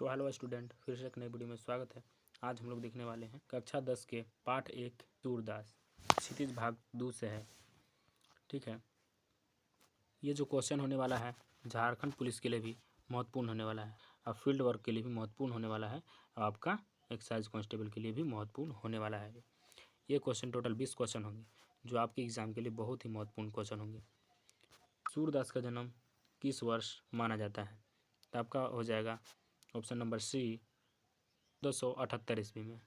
So hello student, फिर से एक नई वीडियो में स्वागत है। आज हम लोग देखने वाले हैं कक्षा 10 के पाठ 1 सूरदास, क्षितिज भाग 2 से है। ठीक है, ये जो क्वेश्चन होने वाला है झारखंड पुलिस के लिए भी महत्वपूर्ण होने वाला है और फील्ड वर्क के लिए भी महत्वपूर्ण होने वाला है और आपका एक्साइज कांस्टेबल के लिए भी महत्वपूर्ण होने वाला है। ये क्वेश्चन टोटल 20 क्वेश्चन होंगे जो आपके एग्जाम के लिए बहुत ही महत्वपूर्ण क्वेश्चन होंगे। सूरदास का जन्म किस वर्ष माना जाता है? तो आपका हो जाएगा ऑप्शन नंबर सी 1478 ईस्वी में।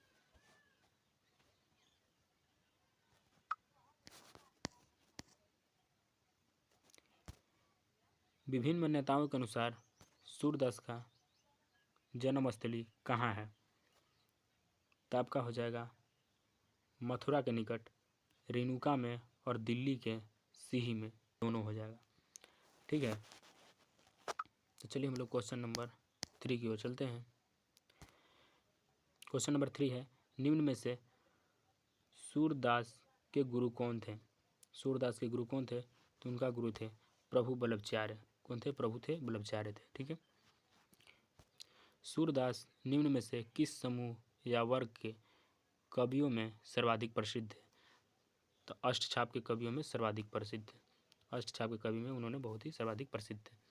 विभिन्न मान्यताओं के अनुसार सूरदास का जन्मस्थली कहाँ है? तो आपका हो जाएगा मथुरा के निकट रेणुका में और दिल्ली के सिही में, दोनों हो जाएगा। ठीक है, तो चलिए हम लोग क्वेश्चन नंबर 3 की ओर चलते हैं। क्वेश्चन नंबर 3 है, निम्न में से सूरदास के गुरु कौन थे? सूरदास के गुरु कौन थे? तो उनका गुरु थे प्रभु बल्लभाचार्य। कौन थे? प्रभु थे बल्लभाचार्य थे। ठीक है, सूरदास निम्न में से किस समूह या वर्ग के कवियों में सर्वाधिक प्रसिद्ध है? तो अष्टछाप के कवियों में सर्वाधिक प्रसिद्ध है। अष्टछाप के कवि में उन्होंने बहुत ही सर्वाधिक प्रसिद्ध है।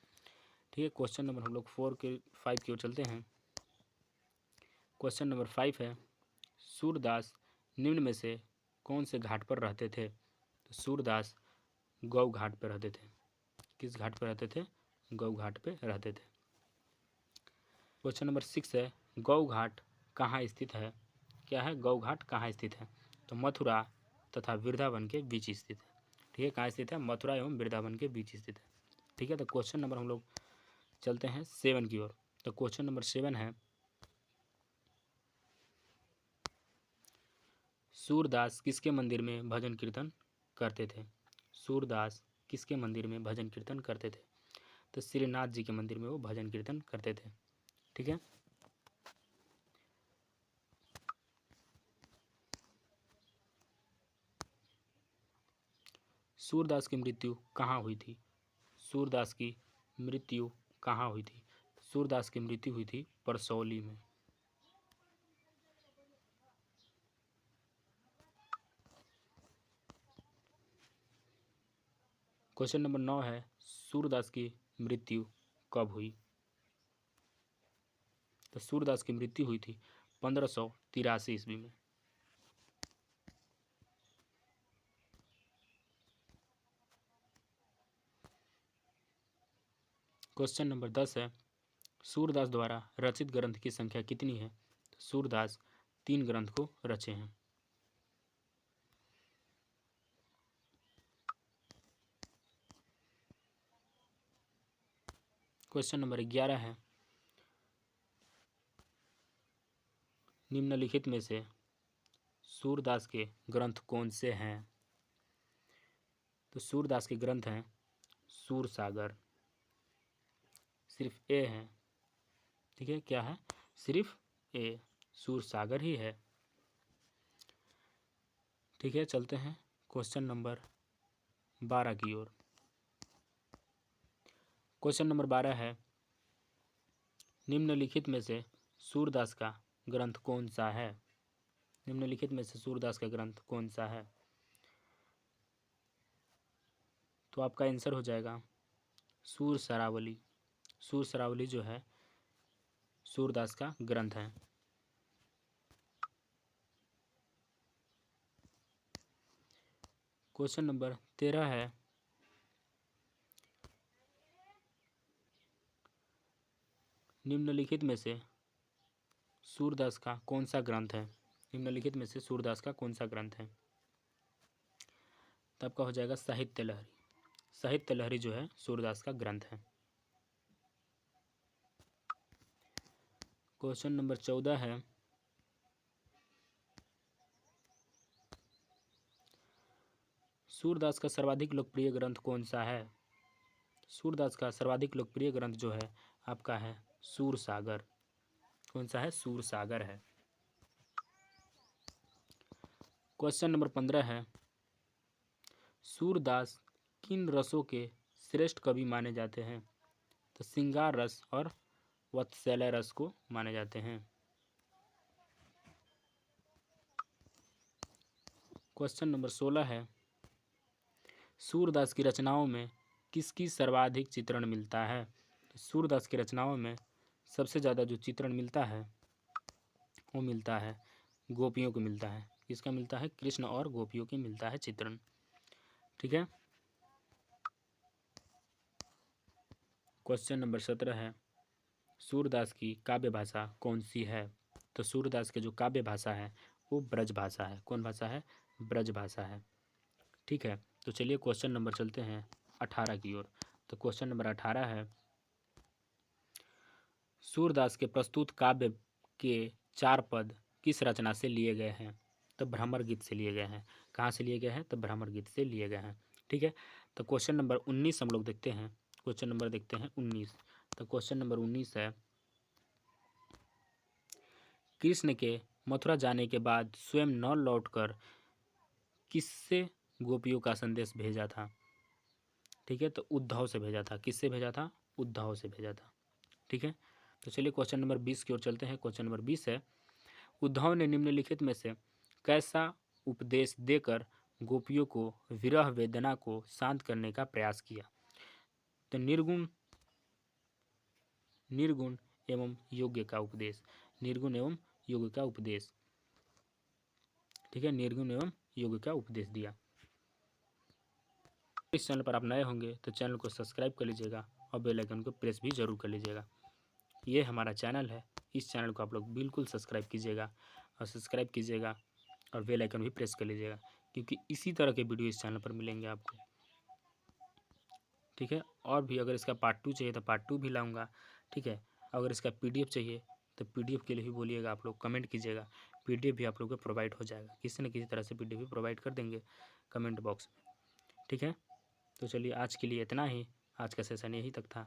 ठीक है, क्वेश्चन नंबर हम लोग 5 की ओर चलते हैं। क्वेश्चन नंबर 5 है, सूरदास निम्न में से कौन से घाट पर रहते थे? तो सूरदास गौ घाट पर रहते थे। किस घाट पर रहते थे? गौ घाट पे रहते थे। क्वेश्चन नंबर 6 है, गौ घाट कहाँ स्थित है? क्या है? गौ घाट कहाँ स्थित है? तो मथुरा तथा वृंदावन के बीच स्थित है। ठीक है, कहाँ स्थित है? मथुरा एवं वृंदावन के बीच स्थित है। ठीक है, तो क्वेश्चन नंबर हम लोग चलते हैं 7 की ओर। तो क्वेश्चन नंबर 7 है, सूरदास किसके मंदिर में भजन कीर्तन करते थे? सूरदास किसके मंदिर में भजन कीर्तन करते थे? तो श्रीनाथ जी के मंदिर में वो भजन कीर्तन करते थे। ठीक है, सूरदास की मृत्यु कहाँ हुई थी? सूरदास की मृत्यु कहाँ हुई थी? सूरदास की मृत्यु हुई थी परसौली में। क्वेश्चन नंबर 9 है, सूरदास की मृत्यु कब हुई? तो सूरदास की मृत्यु हुई थी 1583 ईस्वी में। क्वेश्चन नंबर 10 है, सूरदास द्वारा रचित ग्रंथ की संख्या कितनी है? तो सूरदास 3 ग्रंथ को रचे हैं। क्वेश्चन नंबर 11 है, निम्नलिखित में से सूरदास के ग्रंथ कौन से हैं? तो सूरदास के ग्रंथ हैं सूरसागर। सिर्फ ए है। ठीक है, क्या है? सिर्फ ए, सूरसागर ही है। ठीक है, चलते हैं क्वेश्चन नंबर 12 की ओर। क्वेश्चन नंबर 12 है, निम्नलिखित में से सूरदास का ग्रंथ कौन सा है? निम्नलिखित में से सूरदास का ग्रंथ कौन सा है? तो आपका आंसर हो जाएगा सूरसरावली। सूरसरावली जो है सूरदास का ग्रंथ है। क्वेश्चन नंबर 13 है, निम्नलिखित में से सूरदास का कौन सा ग्रंथ है? निम्नलिखित में से सूरदास का कौन सा ग्रंथ है? तो आपका हो जाएगा साहित्य लहरी। साहित्य लहरी जो है सूरदास का ग्रंथ है। क्वेश्चन नंबर 14 है, सूरदास का सर्वाधिक लोकप्रिय ग्रंथ कौन सा है? सूरदास का सर्वाधिक लोकप्रिय ग्रंथ जो है आपका है सूरसागर। कौन सा है? सूरसागर है। क्वेश्चन नंबर 15 है, सूरदास किन रसों के श्रेष्ठ कवि माने जाते हैं? तो श्रृंगार रस और वत्सल्य रस को माने जाते हैं। क्वेश्चन नंबर 16 है, सूरदास की रचनाओं में किसकी सर्वाधिक चित्रण मिलता है? तो सूरदास की रचनाओं में सबसे ज़्यादा जो चित्रण मिलता है वो मिलता है गोपियों को मिलता है। किसका मिलता है? कृष्ण और गोपियों की मिलता है चित्रण। ठीक है। क्वेश्चन नंबर 17 है, सूरदास की काव्य भाषा कौन सी है? तो सूरदास की जो काव्य भाषा है वो ब्रज भाषा है। कौन भाषा है? ब्रज भाषा है। ठीक है। तो चलिए क्वेश्चन नंबर चलते हैं 18 की ओर। तो क्वेश्चन नंबर 18 है, सूरदास के प्रस्तुत काव्य के 4 पद किस रचना से लिए गए हैं? तो भ्रमर गीत से लिए गए हैं। कहाँ से लिए गए हैं? तो भ्रमर गीत से लिए गए हैं। ठीक है। तो क्वेश्चन नंबर 19 हम लोग देखते हैं। क्वेश्चन नंबर देखते हैं 19। तो क्वेश्चन नंबर 19 है, कृष्ण के मथुरा जाने के बाद स्वयं न लौटकर किससे गोपियों का संदेश भेजा था? ठीक है। तो उद्धव से भेजा था। किससे भेजा था? उद्धव से भेजा था। ठीक है। तो चलिए क्वेश्चन नंबर 20 की ओर चलते हैं। क्वेश्चन नंबर 20 है, उद्धव ने निम्नलिखित में से कैसा उपदेश देकर गोपियों को विरह वेदना को शांत करने का प्रयास किया? तो निर्गुण निर्गुण एवं योग्य का उपदेश। निर्गुण एवं योग्य का उपदेश। ठीक है। निर्गुण एवं योग्य का उपदेश दिया। इस चैनल पर आप नए होंगे तो चैनल को सब्सक्राइब कर लीजिएगा और बेल आइकन को प्रेस भी जरूर कर लीजिएगा। ये हमारा चैनल है, इस चैनल को आप लोग बिल्कुल सब्सक्राइब कीजिएगा और बेल आइकन भी प्रेस कर लीजिएगा, क्योंकि इसी तरह के वीडियो इस चैनल पर मिलेंगे आपको। ठीक है। और भी अगर इसका पार्ट 2 चाहिए तो पार्ट 2 भी लाऊंगा। ठीक है। अगर इसका PDF चाहिए तो PDF के लिए भी बोलिएगा, आप लोग कमेंट कीजिएगा, PDF भी आप लोग को प्रोवाइड हो जाएगा। किसी न किसी तरह से PDF भी प्रोवाइड कर देंगे कमेंट बॉक्स में। ठीक है। तो चलिए आज के लिए इतना ही। आज का सेशन यही तक था।